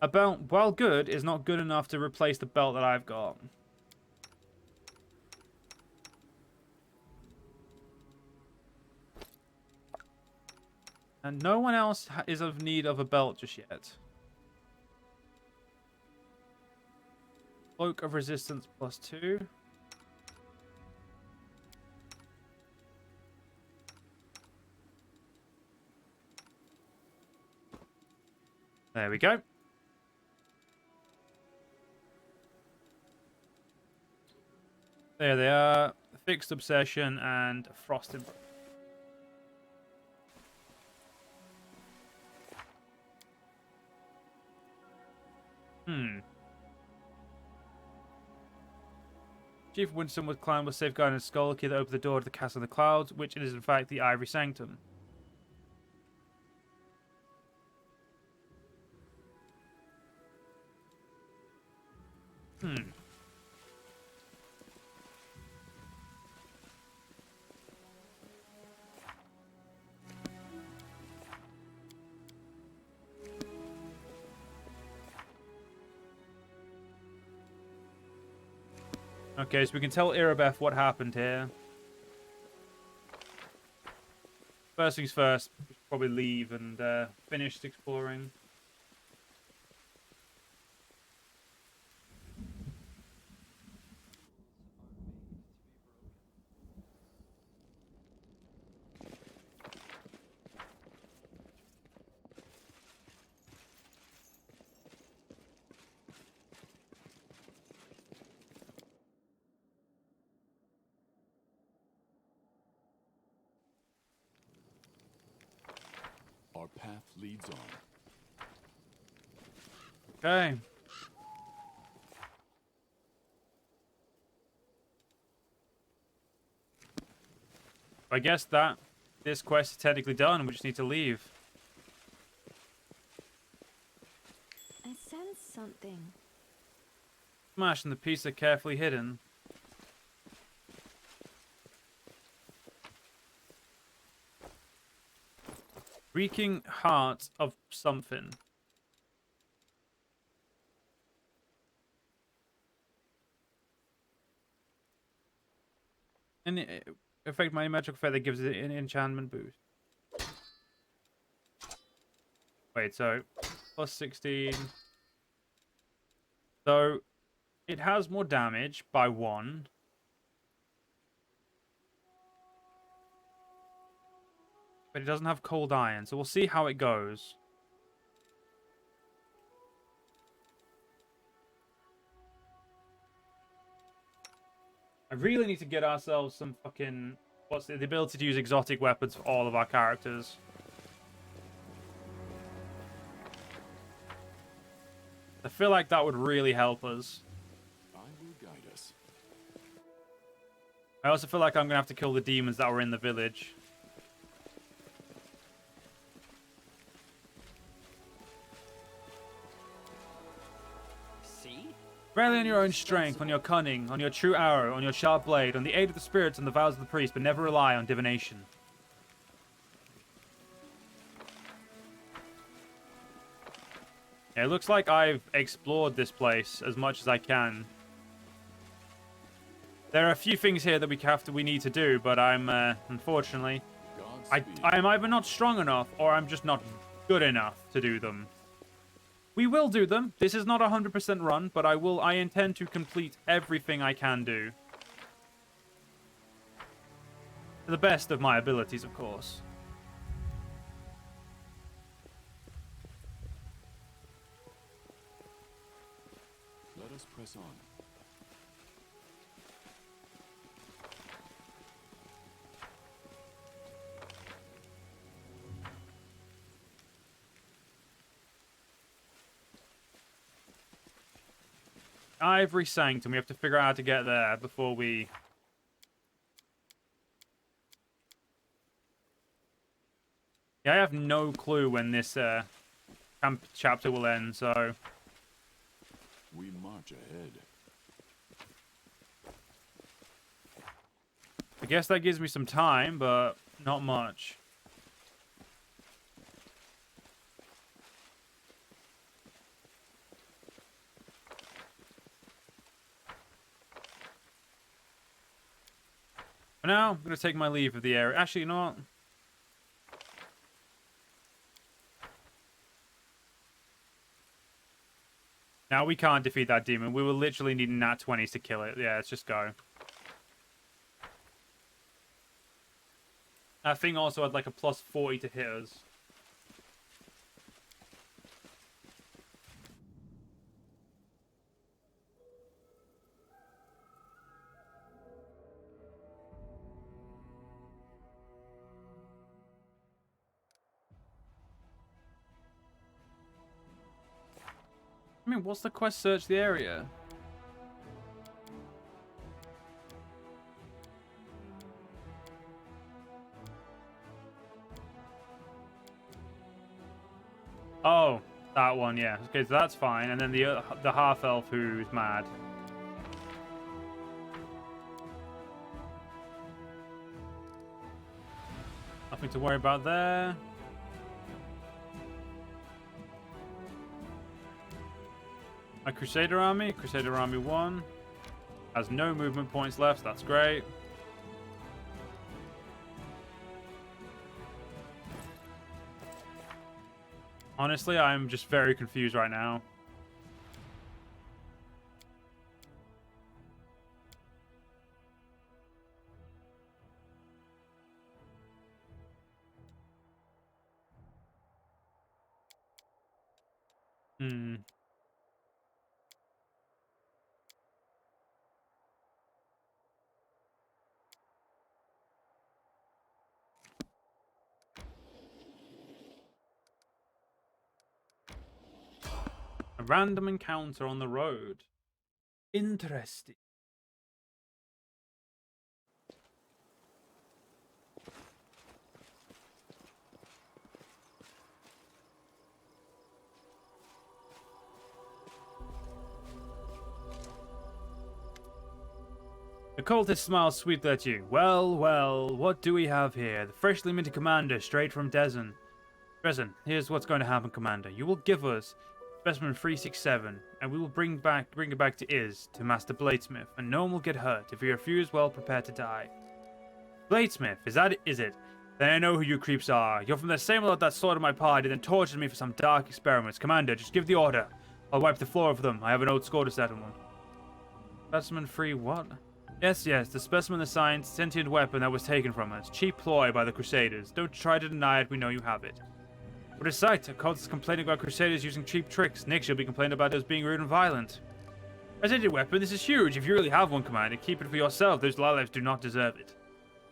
A belt, while good, is not good enough to replace the belt that I've got. And no one else is of need of a belt just yet. Cloak of Resistance +2. There we go. There they are. Fixed Obsession and Frosted. Chief Winston with Clan was safeguarding a skull key that opened the door to the Castle in the Clouds, which is in fact the Ivory Sanctum. Okay, so we can tell Irabeth what happened here. First things first, we should probably leave and finish exploring. Our path leads on. Okay. I guess that this quest is technically done. We just need to leave. I sense something. Smash and the pieces are carefully hidden. Reeking heart of something. And it affect my magical effect that gives it an enchantment boost. Wait, so +16. So it has more damage by 1. But it doesn't have cold iron, so we'll see how it goes. I really need to get ourselves some fucking... What's the ability to use exotic weapons for all of our characters. I feel like that would really help us. I will guide us. I also feel like I'm going to have to kill the demons that were in the village. Rely on your own strength, on your cunning, on your true arrow, on your sharp blade, on the aid of the spirits and the vows of the priest, but never rely on divination. Yeah, it looks like I've explored this place as much as I can. There are a few things here that we need to do, but I'm unfortunately I'm either not strong enough or I'm just not good enough to do them. We will do them. This is not a 100% run, but I intend to complete everything I can do. To the best of my abilities, of course. Let us press on. Ivory Sanctum. We have to figure out how to get there before we... Yeah, I have no clue when this camp chapter will end, so... We march ahead. I guess that gives me some time, but not much. For now, I'm going to take my leave of the area. Actually, you know what? Now we can't defeat that demon. We will literally need nat 20s to kill it. Yeah, let's just go. That thing also had like a plus 40 to hit us. I mean, what's the quest? Search the area. Oh, that one, yeah. Okay, so that's fine. And then the half elf who's mad. Nothing to worry about there. My Crusader army 1, has no movement points left. That's great. Honestly, I'm just very confused right now. A random encounter on the road. Interesting. The cultist smiles sweetly at you. Well, well, what do we have here? The freshly minted commander, straight from Desen. Here's what's going to happen, Commander. You will give us specimen 367, and we will bring it back to to Master Bladesmith, and no one will get hurt. If you refuse, well, prepare to die. Bladesmith, is it? Then I know who you creeps are. You're from the same lot that slaughtered my party, then tortured me for some dark experiments. Commander, just give the order. I'll wipe the floor of them. I have an old score to settle one. Specimen 3 what? Yes, the specimen assigned sentient weapon that was taken from us. Cheap ploy by the Crusaders. Don't try to deny it, we know you have it. What a sight! A cult is complaining about Crusaders using cheap tricks. Next, you'll be complaining about us being rude and violent. Resident weapon, this is huge. If you really have one, Commander, keep it for yourself. Those lives do not deserve it.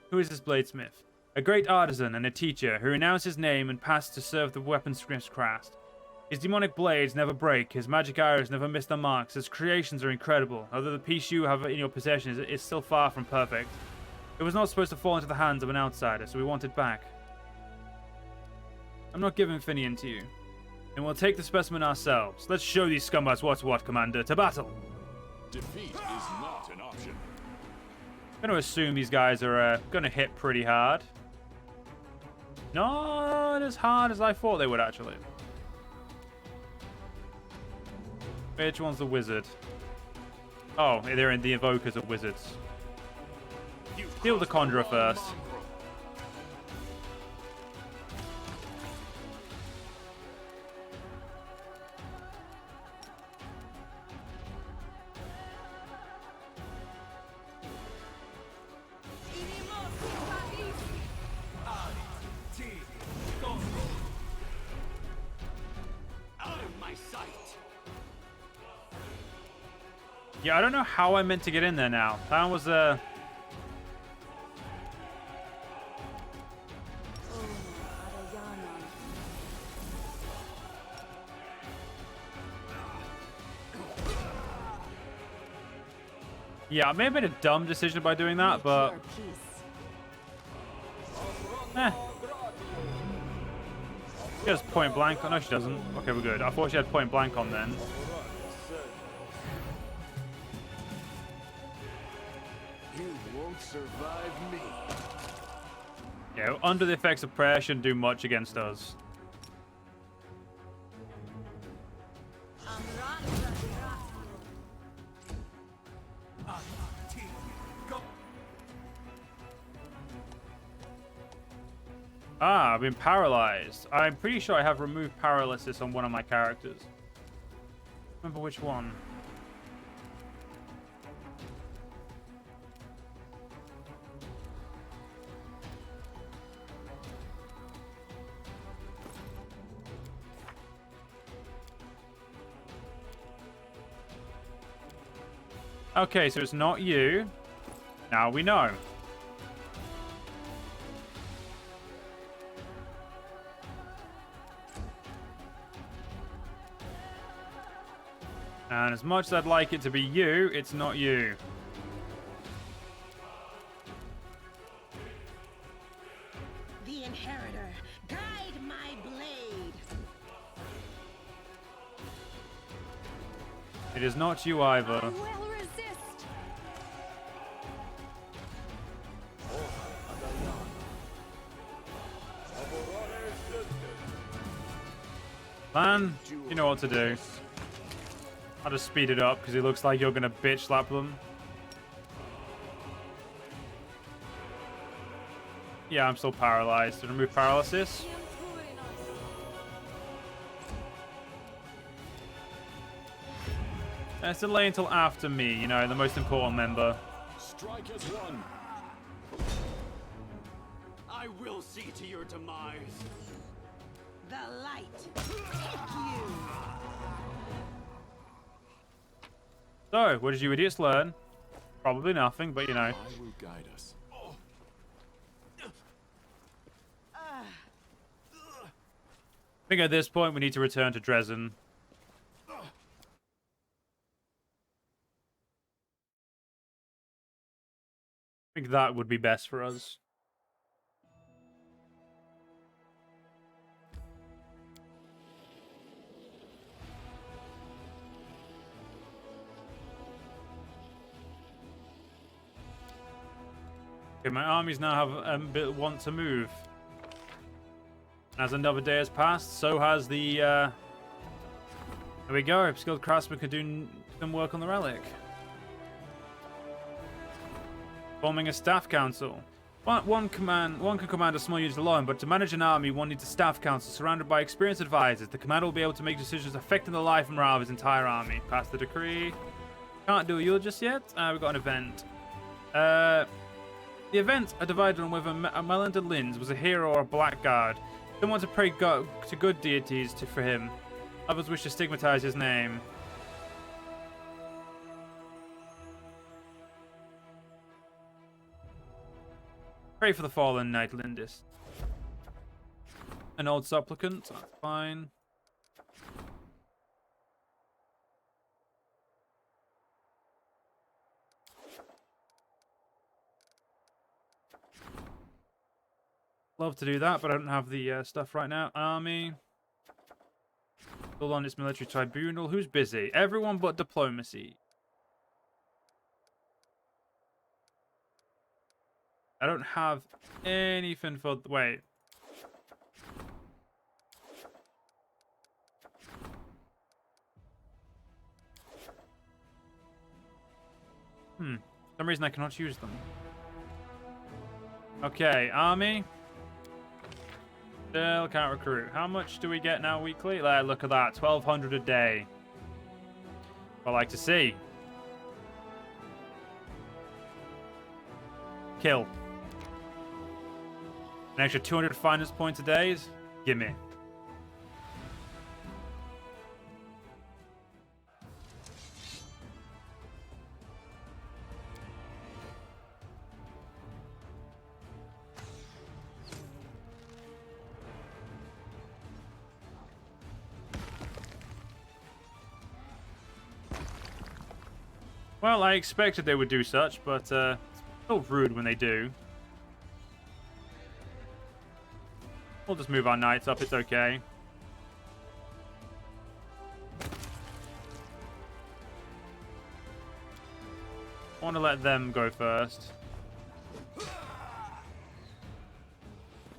Who is this bladesmith? A great artisan and a teacher who renounced his name and passed to serve the weaponsmith's craft. His demonic blades never break, his magic arrows never miss their marks, his creations are incredible, although the piece you have in your possession is still far from perfect. It was not supposed to fall into the hands of an outsider, so we want it back. I'm not giving Finian to you. And we'll take the specimen ourselves. Let's show these scumbags what's what, Commander. To battle! Defeat is not an option. I'm going to assume these guys are going to hit pretty hard. Not as hard as I thought they would, actually. Which one's the wizard? Oh, they're in the invokers of wizards. Deal with the conjurer first. Yeah, I don't know how I meant to get in there now. That was yeah, I may have made a dumb decision by doing that, but she has point blank. Oh, no, she doesn't. Okay, we're good. I thought she had point blank on then. Survive me. Yeah, under the effects of prayer shouldn't do much against us. Ah, I've been paralyzed. I'm pretty sure I have removed paralysis on one of my characters. Remember which one? Okay, so it's not you. Now we know. And as much as I'd like it to be you, it's not you. The Inheritor, guide my blade. It is not you either. I will resist. Man, you know what to do. I'll just speed it up because it looks like you're going to bitch slap them. Yeah, I'm still paralyzed. To remove paralysis. It's delay until after me, you know, the most important member. Strike as one. I will see to your demise. The light, take you. So, what did you idiots learn? Probably nothing, but you know. I will guide us. I think at this point we need to return to Dresden. I think that would be best for us. Okay, my armies now have want to move. As another day has passed, so has the. There we go. Skilled craftsman could do some work on the relic. Forming a staff council. One can command a small unit alone, but to manage an army, one needs a staff council surrounded by experienced advisors. The commander will be able to make decisions affecting the life and morale of his entire army. Pass the decree. Can't do a Yule just yet. We've got an event. The events are divided on whether Melinda Linz was a hero or a blackguard. Some want to pray to good deities for him. Others wish to stigmatize his name. Pray for the fallen knight Lindis. An old supplicant, that's fine. Love to do that, but I don't have the stuff right now. Army. Still on its military tribunal. Who's busy? Everyone but diplomacy. I don't have anything for... Wait. For some reason I cannot use them. Okay, army. Still can't recruit. How much do we get now weekly? Look at that. 1,200 a day. I like to see. Kill. An extra 200 finance points a day? Gimme. Well, I expected they would do such, but it's still rude when they do. We'll just move our knights up, it's okay. I want to let them go first.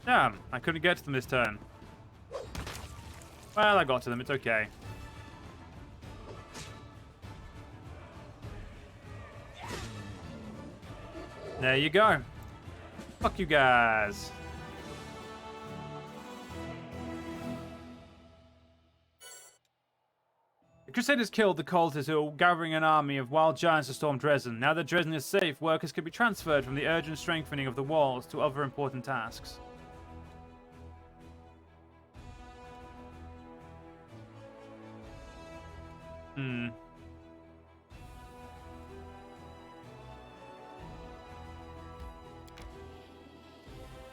Damn, I couldn't get to them this turn. Well, I got to them, it's okay. There you go. Fuck you guys. The Crusaders killed the cultists who were gathering an army of wild giants to storm Dresden. Now that Dresden is safe, workers can be transferred from the urgent strengthening of the walls to other important tasks.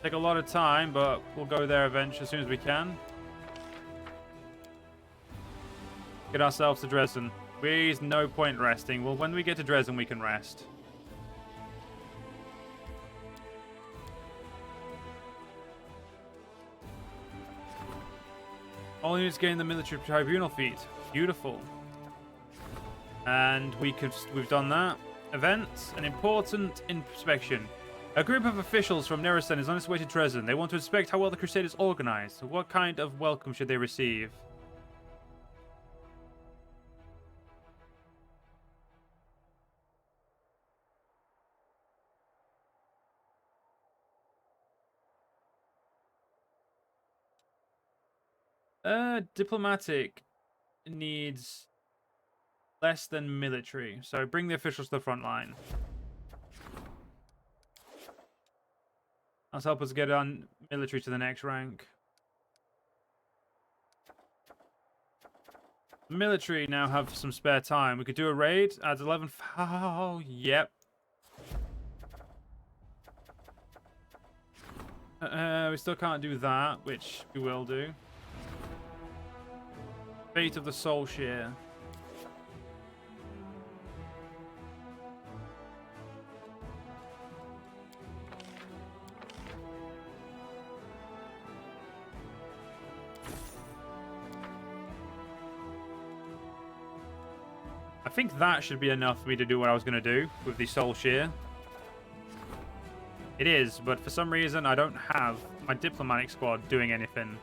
Take a lot of time, but we'll go there eventually as soon as we can. Get ourselves to Dresden. There's no point resting. Well, when we get to Dresden, we can rest. All we need to gain the military tribunal feat. Beautiful. And we've done that. Events, an important inspection. A group of officials from Neresten is on its way to Dresden. They want to inspect how well the Crusade is organized. What kind of welcome should they receive? Diplomatic needs less than military. So bring the officials to the front line. Let's help us get on military to the next rank. Military now have some spare time. We could do a raid. Adds 11. Oh, yep. We still can't do that, which we will do. Fate of the Soul Shear. I think that should be enough for me to do what I was going to do with the Soul Shear. It is, but for some reason I don't have my diplomatic squad doing anything.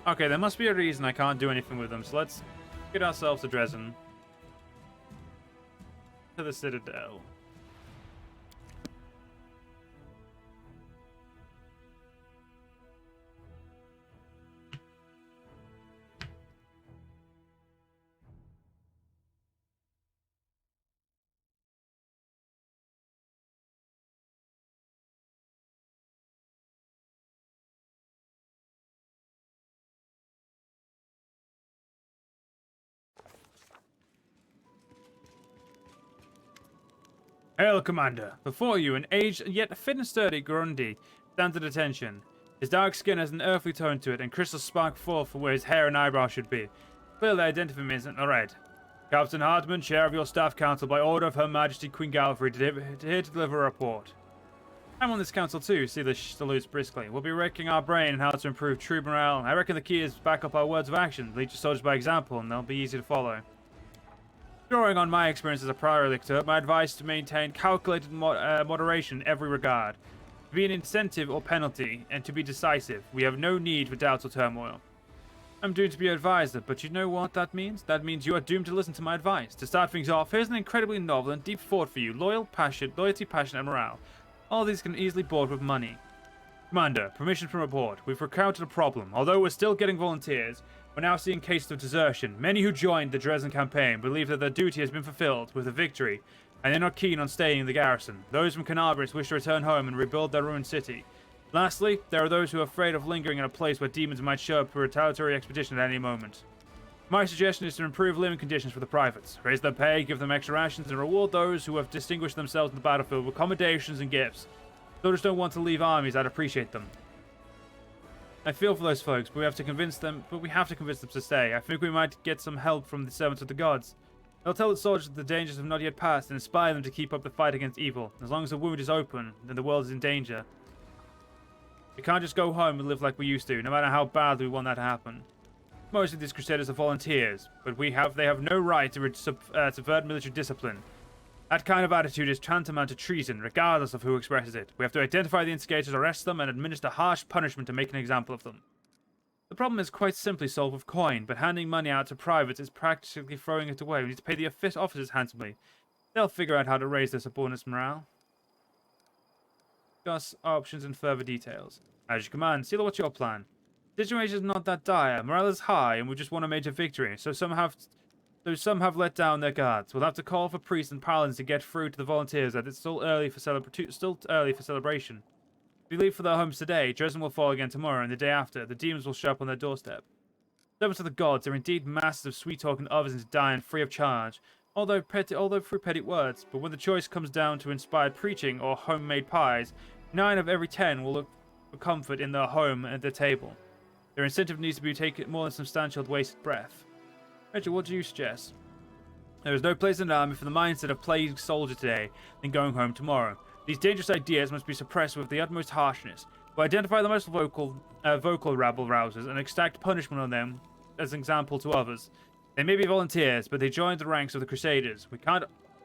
Okay, there must be a reason I can't do anything with them, so let's get ourselves to Dresden. To the Citadel. Hail, Commander. Before you, an aged yet fit and sturdy Grundy stands at attention. His dark skin has an earthly tone to it, and crystals spark forth from where his hair and eyebrows should be. Clearly identify him as alright. Captain Hartman, chair of your staff council, by order of Her Majesty Queen Galfrey, here to deliver a report. I'm on this council too, Seela salutes briskly. We'll be wrecking our brain on how to improve troop morale. I reckon the key is to back up our words of action, lead your soldiers by example, and they'll be easy to follow. Drawing on my experience as a prior lictor, my advice is to maintain calculated moderation in every regard. To be an incentive or penalty, and to be decisive. We have no need for doubts or turmoil. I'm doomed to be your advisor, but you know what that means? That means you are doomed to listen to my advice. To start things off, here's an incredibly novel and deep thought for you. Loyalty, passion, and morale. All these can easily be bought with money. Commander, permission from report. We've recounted a problem. Although we're still getting volunteers, we're now seeing cases of desertion. Many who joined the Dresden campaign believe that their duty has been fulfilled with a victory, and they're not keen on staying in the garrison. Those from Kenabres wish to return home and rebuild their ruined city. Lastly, there are those who are afraid of lingering in a place where demons might show up for a retaliatory expedition at any moment. My suggestion is to improve living conditions for the privates. Raise their pay, give them extra rations, and reward those who have distinguished themselves in the battlefield with accommodations and gifts. Soldiers don't want to leave armies that appreciate them. I feel for those folks, but we have to convince them to stay. I think we might get some help from the servants of the gods. They'll tell the soldiers that the dangers have not yet passed and inspire them to keep up the fight against evil. As long as the wound is open, then the world is in danger. We can't just go home and live like we used to, no matter how badly we want that to happen. Most of these Crusaders are volunteers, but they have no right to subvert military discipline. That kind of attitude is tantamount to treason, regardless of who expresses it. We have to identify the instigators, arrest them, and administer harsh punishment to make an example of them. The problem is quite simply solved with coin, but handing money out to privates is practically throwing it away. We need to pay the officers handsomely. They'll figure out how to raise their subordinates' morale. discuss options and further details. As you command, Sila, what's your plan? The situation is not that dire. Morale is high, and we just want a major victory. So some have let down their guards. We'll have to call for priests and paladins to get through to the volunteers that it's still early for celebration. If we leave for their homes today, Dresden will fall again tomorrow, and the day after, the demons will show up on their doorstep. Servants of the gods are indeed masters of sweet-talking others into dying free of charge, although through petty words. But when the choice comes down to inspired preaching or homemade pies, 9 of every 10 will look for comfort in their home and their table. Their incentive needs to be taken more than substantial wasted breath. Rachel, what do you suggest? There is no place in an army for the mindset of playing soldier today than going home tomorrow. These dangerous ideas must be suppressed with the utmost harshness. We'll identify the most vocal rabble rousers and exact punishment on them as an example to others. They may be volunteers, but they joined the ranks of the Crusaders. We can't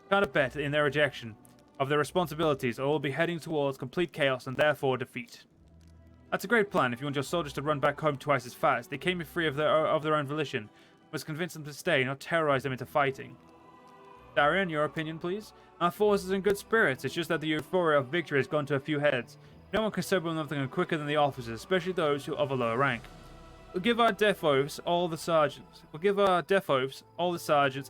abet in their rejection of their responsibilities, or we'll be heading towards complete chaos and therefore defeat. That's a great plan if you want your soldiers to run back home twice as fast. They came here free of their own volition. Must convince them to stay, not terrorize them into fighting. Darian, your opinion, please? Our force is in good spirits. It's just that the euphoria of victory has gone to a few heads. No one can sober nothing quicker than the officers, especially those who are of a lower rank. We'll give our death oaths all the sergeants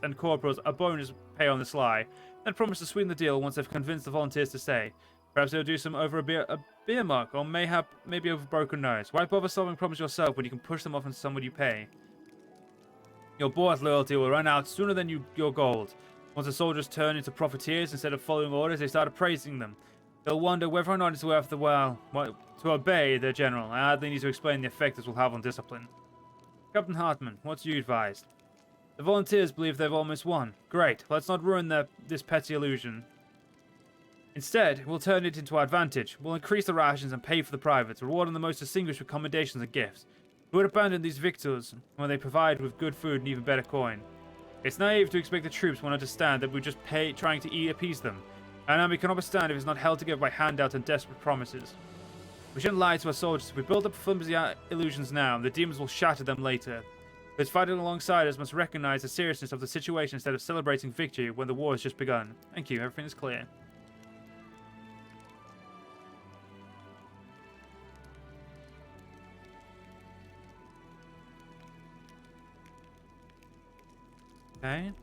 and corporals a bonus pay on the sly, and promise to sweeten the deal once they've convinced the volunteers to stay. Perhaps they'll do some over a beer mug, or maybe over a broken nose. Why bother solving problems yourself when you can push them off on someone you pay? Your board's loyalty will run out sooner than your gold. Once the soldiers turn into profiteers instead of following orders, they start praising them. They'll wonder whether or not it's worth the while to obey their general. I hardly need to explain the effect this will have on discipline. Captain Hartman, what's you advised? The volunteers believe they've almost won. Great, let's not ruin this petty illusion. Instead, we'll turn it into our advantage. We'll increase the rations and pay for the privates, rewarding the most distinguished with commendations and gifts. We would abandon these victors when they provide with good food and even better coin. It's naive to expect the troops won't understand that we're just trying to appease them. An army cannot withstand if it's not held together by handouts and desperate promises. We shouldn't lie to our soldiers. If we build up flimsy illusions now, the demons will shatter them later. Those fighting alongside us must recognize the seriousness of the situation instead of celebrating victory when the war has just begun. Thank you, everything is clear. Okay.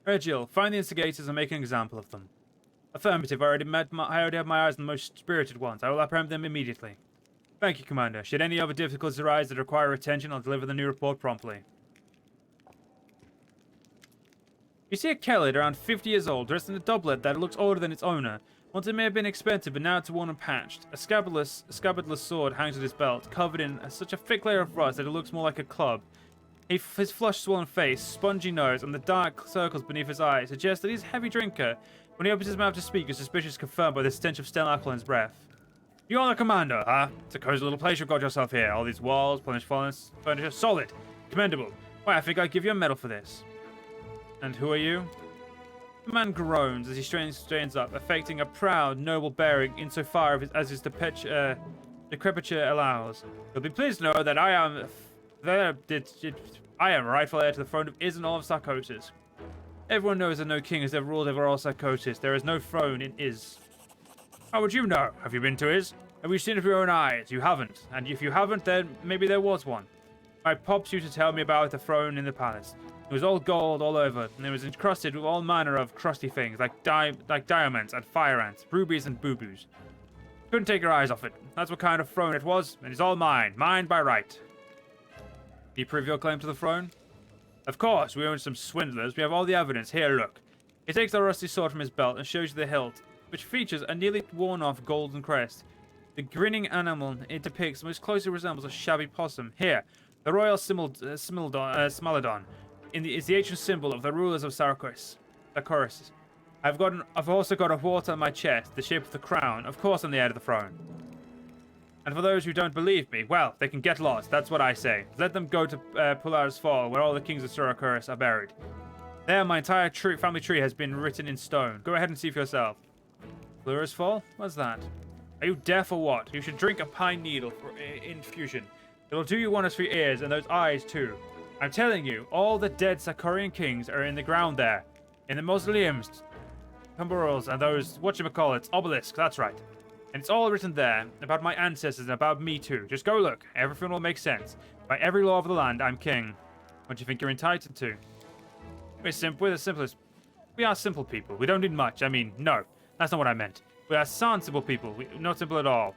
Regil, find the instigators and make an example of them. Affirmative, I already have my eyes on the most spirited ones. I will apprehend them immediately. Thank you, Commander. Should any other difficulties arise that require attention, I'll deliver the new report promptly. You see a Kelid around 50 years old, dressed in a doublet that looks older than its owner. Once it may have been expensive, but now it's worn and patched. A scabbardless sword hangs at his belt, covered in such a thick layer of rust that it looks more like a club. His flushed, swollen face, spongy nose, and the dark circles beneath his eyes suggest that he's a heavy drinker. When he opens his mouth to speak, his suspicion is confirmed by the stench of stale alcohol in his breath. You're the commander, huh? It's a cozy little place you've got yourself here. All these walls, polished furniture, solid, commendable. Why, I think I'd give you a medal for this. And who are you? The man groans as he strains up, affecting a proud, noble bearing insofar as his decrepitude allows. You'll be pleased to know that I am rightful heir to the throne of Is and all of Sarcosis. Everyone knows that no king has ever ruled over all Sarcosis. There is no throne in Is. How would you know? Have you been to Is? Have you seen it with your own eyes? You haven't. And if you haven't, then maybe there was one. My pops used to tell me about the throne in the palace. It was all gold all over, and it was encrusted with all manner of crusty things, like diamonds and fire ants, rubies and boo-boos. Couldn't take your eyes off it. That's what kind of throne it was, and it's all mine. Mine by right. Do you prove your claim to the throne? Of course, we own some swindlers. We have all the evidence. Here, look. He takes the rusty sword from his belt and shows you the hilt, which features a nearly worn-off golden crest. The grinning animal it depicts most closely resembles a shabby possum. Here, the royal Smaladon is the ancient symbol of the rulers of Sarcoris. I've also got a wart on my chest, the shape of the crown. Of course I'm the heir to the throne. And for those who don't believe me, well, they can get lost. That's what I say. Let them go to Polaris Fall, where all the kings of Sarcoris are buried. There, my entire family tree has been written in stone. Go ahead and see for yourself. Polaris Fall? What's that? Are you deaf or what? You should drink a pine needle for infusion. It'll do you wonders for your ears and those eyes too. I'm telling you, all the dead Sakorian kings are in the ground there. In the mausoleums, tumbrils, and those, whatchamacallits, obelisks, that's right. And it's all written there, about my ancestors and about me too. Just go look, everything will make sense. By every law of the land, I'm king. What do you think you're entitled to? We're the simplest. We are simple people. We don't need much. I mean, no, that's not what I meant. We are sensible people. Not simple at all.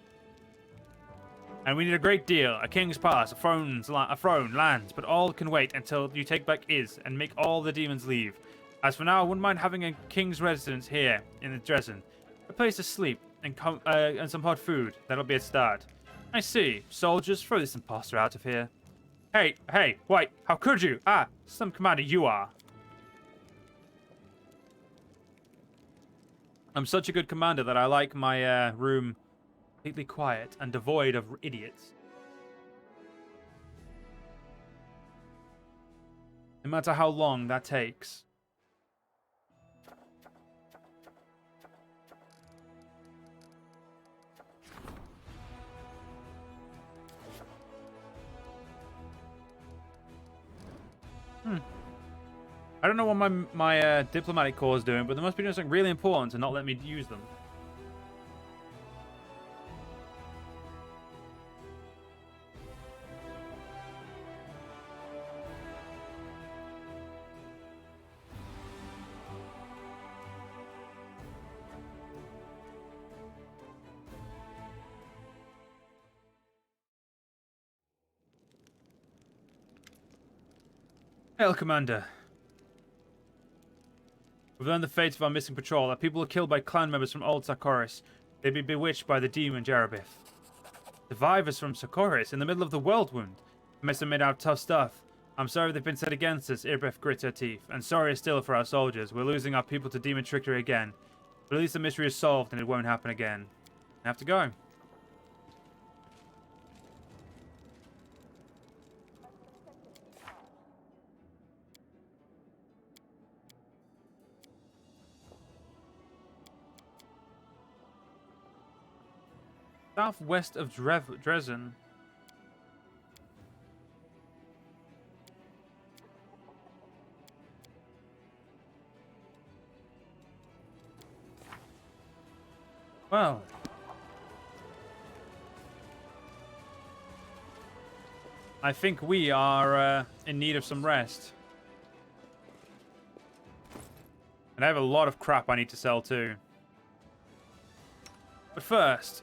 And we need a great deal. A king's palace, a throne, lands, but all can wait until you take back Is and make all the demons leave. As for now, I wouldn't mind having a king's residence here in the Dresden. A place to sleep and some hot food. That'll be a start. I see. Soldiers, throw this imposter out of here. Hey, wait, how could you? Ah, some commander you are. I'm such a good commander that I like my room completely quiet and devoid of idiots. No matter how long that takes. I don't know what my diplomatic corps is doing, but they must be doing something really important to not let me use them. Hail, Commander. We've learned the fate of our missing patrol. Our people were killed by clan members from Old Sarkoris. They'd been bewitched by the demon Jerebith. Survivors from Sarkoris in the middle of the Worldwound. Must have made out tough stuff. I'm sorry they've been set against us, Irbeth grits her teeth. And sorry still for our soldiers. We're losing our people to demon trickery again. But at least the mystery is solved and it won't happen again. I have to go. Southwest of Dresden. Well. I think we are in need of some rest. And I have a lot of crap I need to sell too. But first...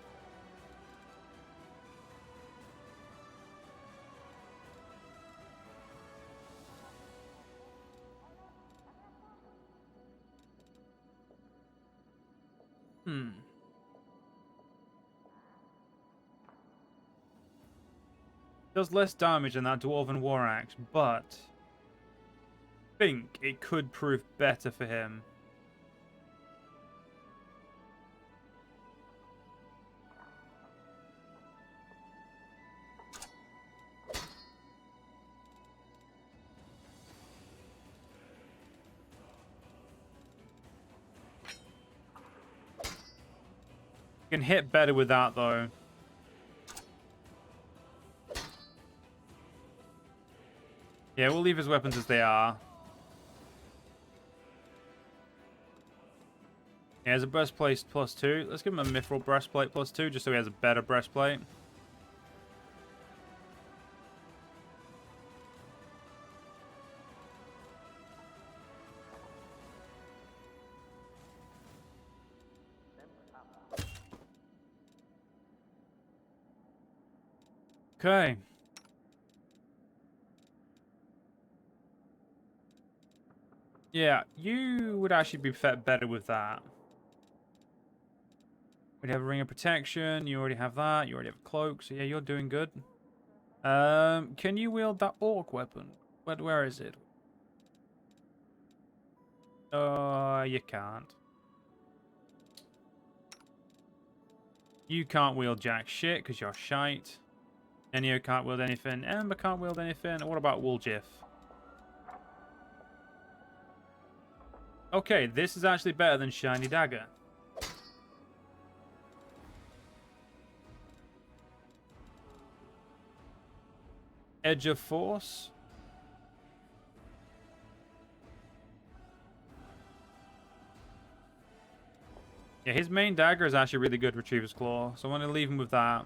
Does less damage than that Dwarven War Axe, but I think it could prove better for him. Can hit better with that though. Yeah, we'll leave his weapons as they are. He has a breastplate +2. Let's give him a mithril breastplate +2 just so he has a better breastplate. Okay. Yeah, you would actually be fit better with that. We'd have a ring of protection. You already have that. You already have a cloak. So yeah, you're doing good. Can you wield that orc weapon? Where is it? You can't. You can't wield jack shit because you're shite. Enio can't wield anything. Ember can't wield anything. What about Wooljiff? Okay, this is actually better than Shiny Dagger. Edge of Force. Yeah, his main dagger is actually really good, Retriever's Claw, so I want to leave him with that.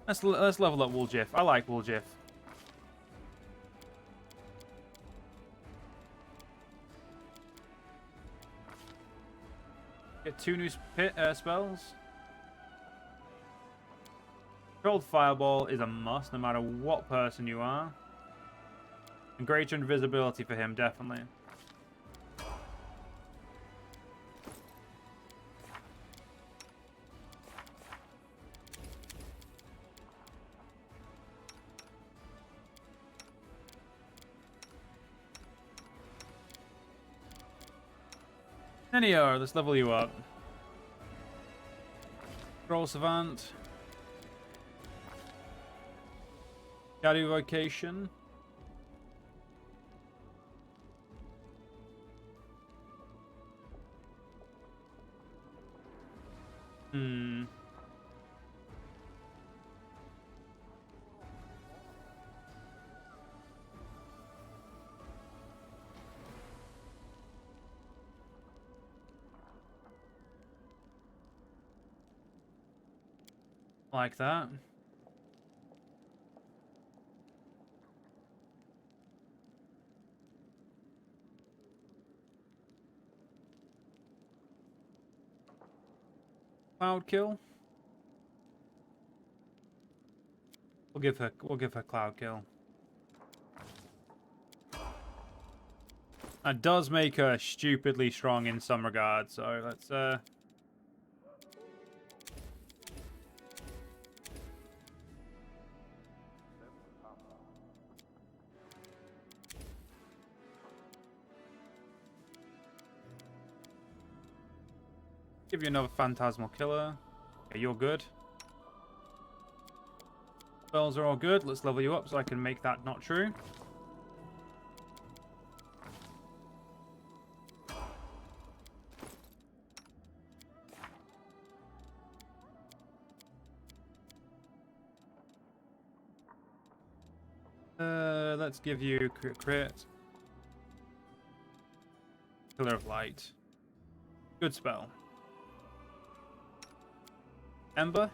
Let's level up Wooljiff. I like Wooljiff. Get 2 new spells. Controlled Fireball is a must, no matter what person you are. And greater invisibility for him, definitely. Anyway, let's level you up. Roll Savant. Shadow Vocation. Like that. Cloud Kill. We'll give her Cloud Kill. That does make her stupidly strong in some regards, so let's give you another Phantasmal Killer. Okay, you're good. Spells are all good. Let's level you up so I can make that not true. Let's give you crit. Pillar of Light. Good spell. Ember.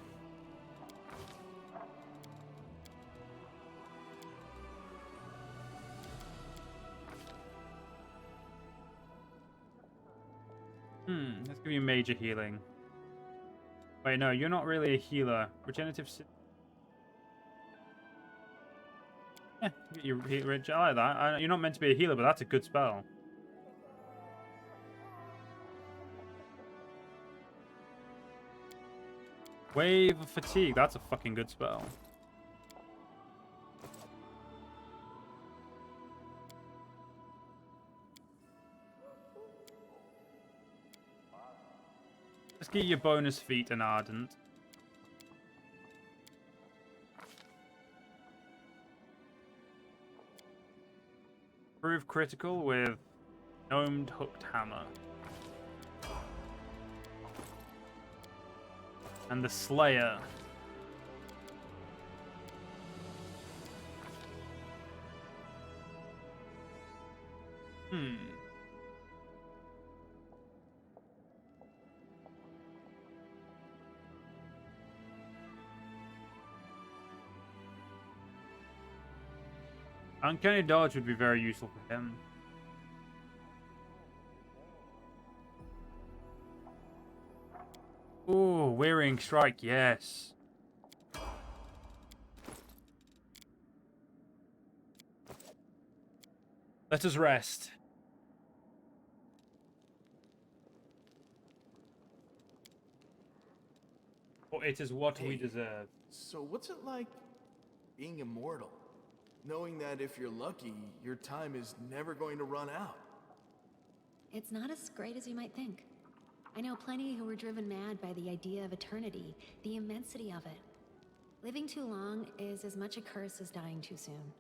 Let's give you major healing. Wait, no, you're not really a healer. Regenerative. Yeah, you rich. I like that. You're not meant to be a healer, but that's a good spell. Wave of Fatigue. That's a fucking good spell. Let's get your bonus feat and Ardent. Prove critical with Gnomed Hooked Hammer. And the Slayer. Uncanny Dodge would be very useful for him. Ooh, Wearing Strike, yes. Let us rest. For it is what we deserve. So what's it like being immortal? Knowing that if you're lucky, your time is never going to run out. It's not as great as you might think. I know plenty who were driven mad by the idea of eternity, the immensity of it. Living too long is as much a curse as dying too soon.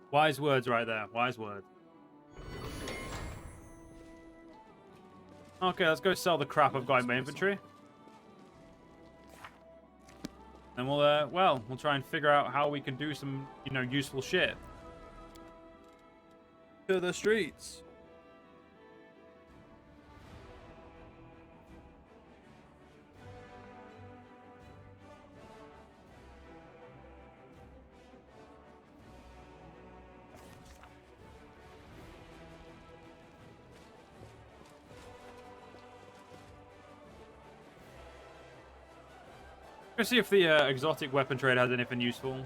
Wise words right there. Wise words. Okay, let's go sell the crap I've got in my inventory. And we'll try and figure out how we can do some, useful shit. To the streets. Let's see if the exotic weapon trade has anything useful.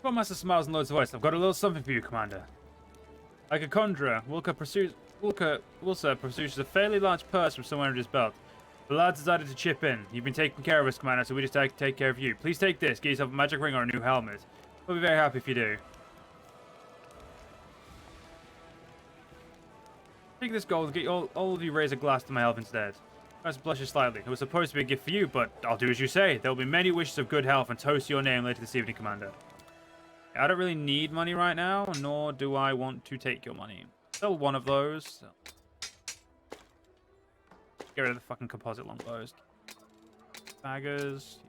Well, Master Smiles and Lord's voice. I've got a little something for you, Commander. Like a conjurer, Wilka pursues a fairly large purse from somewhere in his belt. The lads decided to chip in. You've been taking care of us, Commander, so we just take care of you. Please take this. Get yourself a magic ring or a new helmet. We'll be very happy if you do. Take this gold and get all of you raise a glass to my health instead. Master blushes slightly. It was supposed to be a gift for you, but I'll do as you say. There will be many wishes of good health and toast to your name later this evening, Commander. I don't really need money right now, nor do I want to take your money. Sell one of those. Get rid of the fucking composite longbows. Daggers.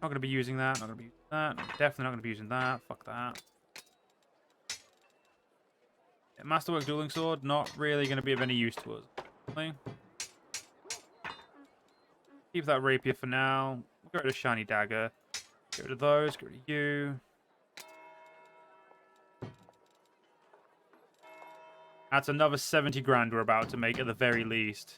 Not going to be using that. Not going to be using that. Definitely not going to be using that. Fuck that. Yeah, Masterwork dueling sword. Not really going to be of any use to us. Really. Keep that rapier for now. We'll get rid of shiny dagger. Get rid of those. Get rid of you. That's another 70 grand we're about to make at the very least.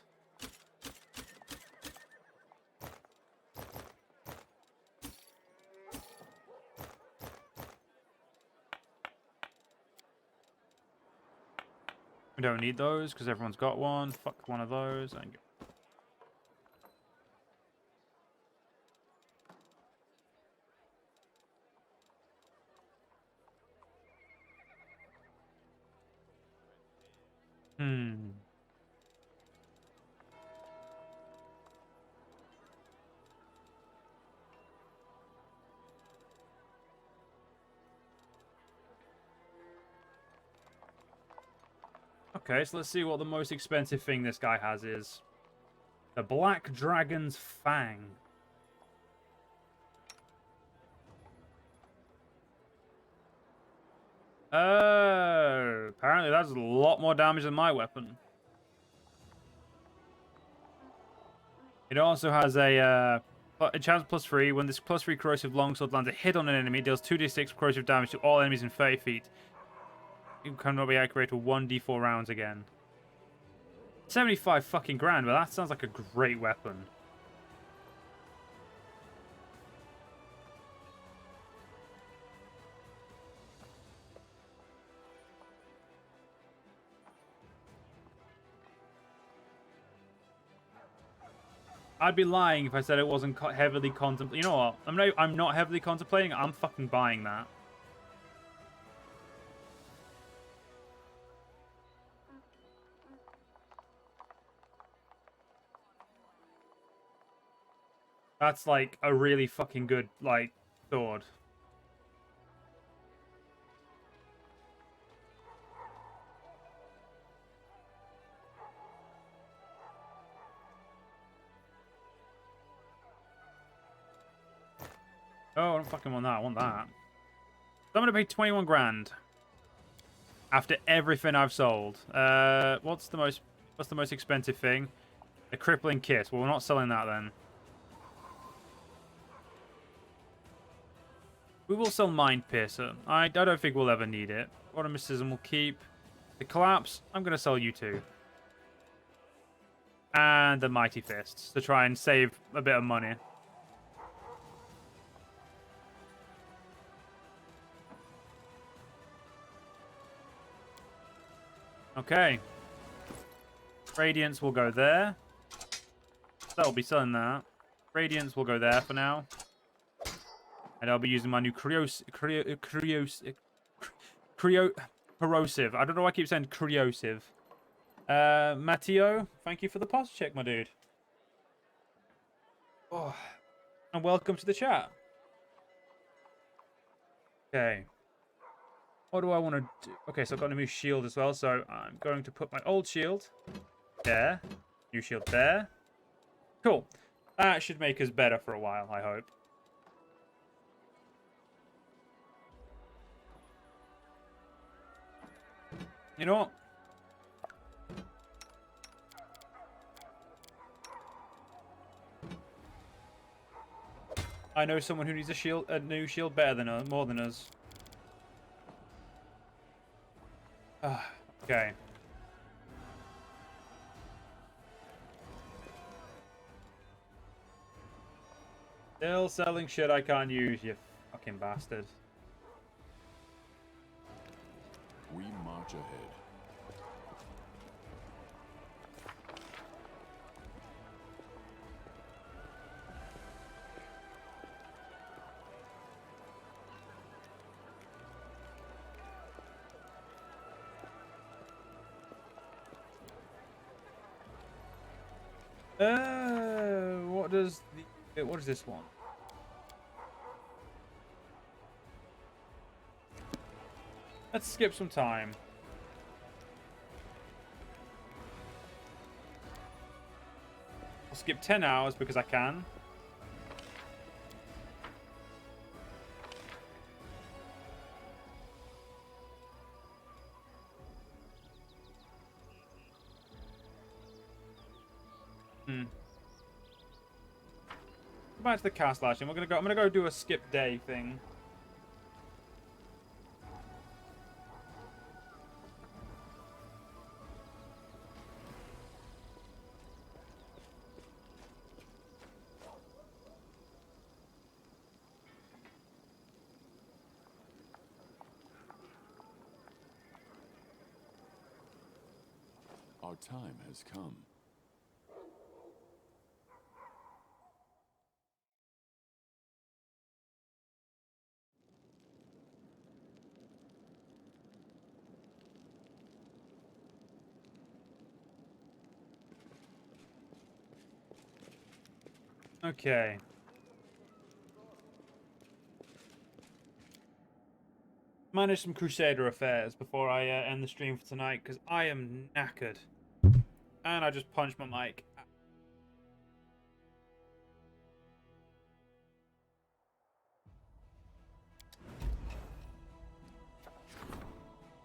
We don't need those because everyone's got one. Fuck one of those. And Okay, so let's see what the most expensive thing this guy has is. The Black Dragon's Fang. Oh, apparently that's a lot more damage than my weapon. It also has a chance +3. When this +3 corrosive longsword lands a hit on an enemy, it deals 2d6 corrosive damage to all enemies in 30 feet. You cannot be accurate to 1d4 rounds again. 75 fucking grand, but that sounds like a great weapon. I'd be lying if I said it wasn't heavily contemplating. You know what? I'm not heavily contemplating. I'm fucking buying that. That's like a really fucking good, like, sword. Oh, I don't fucking want that. I want that. So I'm gonna pay 21 grand after everything I've sold. What's the most expensive thing? The crippling kiss. Well, we're not selling that then. We will sell Mind Piercer. I don't think we'll ever need it. What a mysticism we'll keep. The Collapse, I'm going to sell you two. And the Mighty Fists to try and save a bit of money. Okay. Radiance will go there. That'll be selling that. Radiance will go there for now. And I'll be using my new corrosive. I don't know why I keep saying corrosive. Matteo, thank you for the posture check, my dude. Oh, and welcome to the chat. Okay. What do I want to do? Okay, so I've got a new shield as well, so I'm going to put my old shield there. New shield there. Cool. That should make us better for a while, I hope. You know what? I know someone who needs a new shield better than us, more than us. Okay. Still selling shit I can't use, you fucking bastard. We march ahead. What is this one? Let's skip some time. I'll skip 10 hours because I can. Go back to the castle actually. I'm gonna go do a skip day thing. Our time has come. Okay. Manage some Crusader affairs before I end the stream for tonight because I am knackered. And I just punched my mic.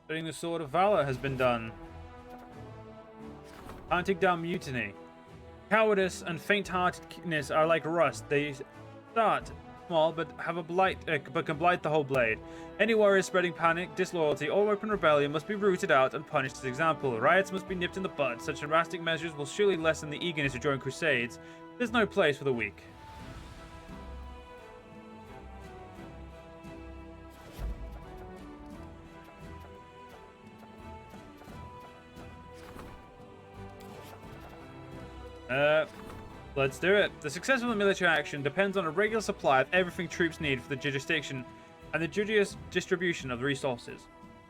Studying the Sword of Valor has been done. Hunting down Mutiny. Cowardice and faint-heartedness are like rust. They start small, but have a but can blight the whole blade. Any warrior spreading panic, disloyalty, or open rebellion must be rooted out and punished as example. Riots must be nipped in the bud. Such drastic measures will surely lessen the eagerness to join crusades. There's no place for the weak. Let's do it. The success of the military action depends on a regular supply of everything troops need for the jurisdiction and the judicious distribution of the resources.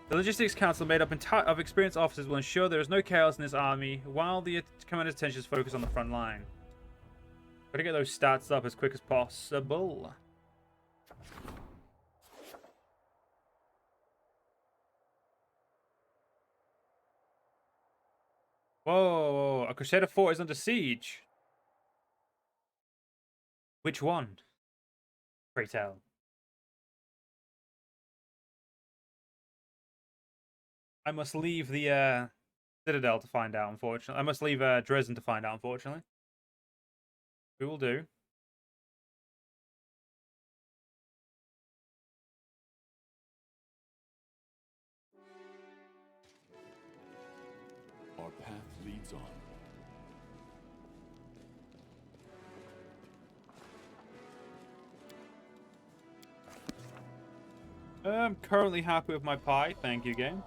The Logistics Council, made up of experienced officers, will ensure there is no chaos in this army while the commander's attention is focused on the front line. Gotta get those stats up as quick as possible. Whoa, a Crusader fort is under siege. Which one? Pray tell. I must leave the Citadel to find out, unfortunately. I must leave Dresden to find out, unfortunately. We will do. Our path leads on. I'm currently happy with my pie. Thank you, game.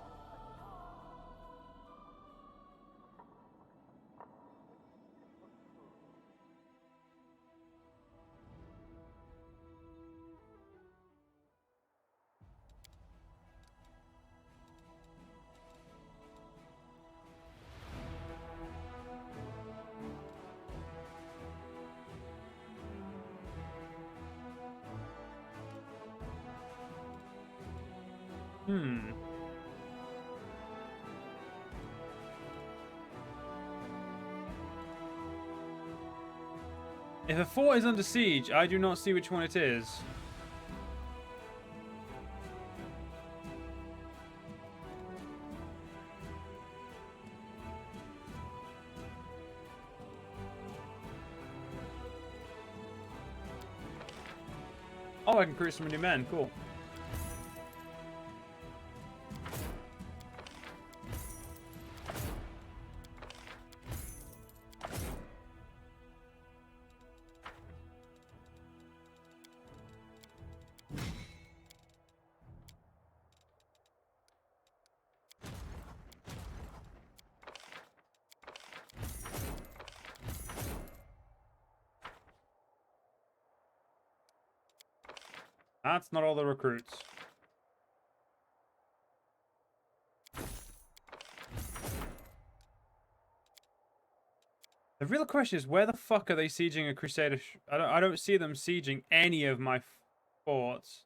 If a fort is under siege, I do not see which one it is. Oh, I can recruit some new men. Cool. That's not all the recruits. The real question is, where the fuck are they sieging a Crusader? I don't see them sieging any of my forts.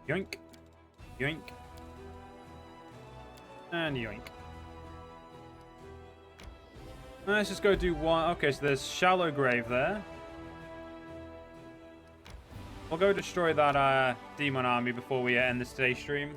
Yoink. Yoink. And yoink. Let's just go do one. Okay, so there's shallow grave there. We'll go destroy that demon army before we end this today's stream.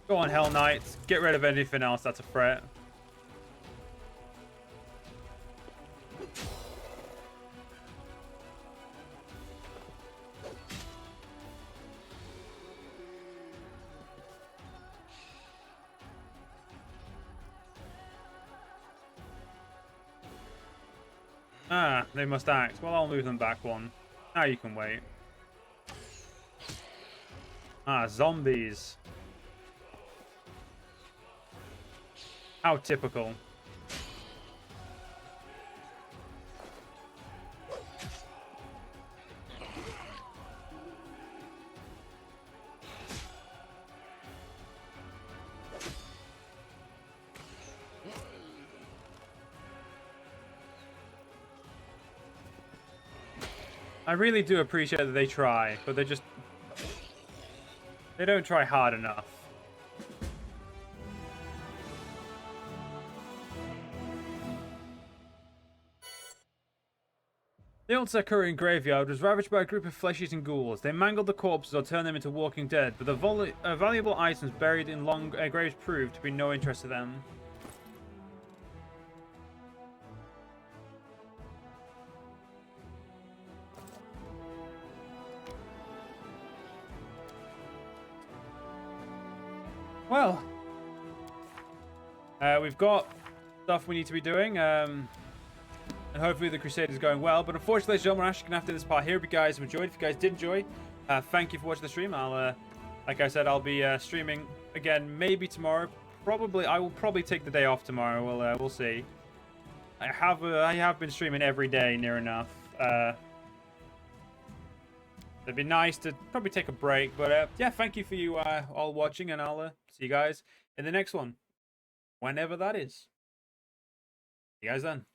Go on, Hell Knights. Get rid of anything else that's a threat. Ah, they must act. Well, I'll move them back one. Now you can wait. Ah, zombies. How typical. I really do appreciate that they try, but they don't try hard enough. The old Sakurian graveyard was ravaged by a group of flesh-eating ghouls. They mangled the corpses or turned them into walking dead, but the valuable items buried in long graves proved to be no interest to them. Well, we've got stuff we need to be doing. And hopefully the crusade is going well. But unfortunately, ladies and gentlemen, we're actually going to have to end this part here. Hope you guys have enjoyed. If you guys did enjoy, thank you for watching the stream. Like I said, I'll be streaming again maybe tomorrow. I will probably take the day off tomorrow. We'll see. I have been streaming every day near enough. It'd be nice to probably take a break. But yeah, thank you for you all watching, and I'll see you guys in the next one, whenever that is. See you guys then.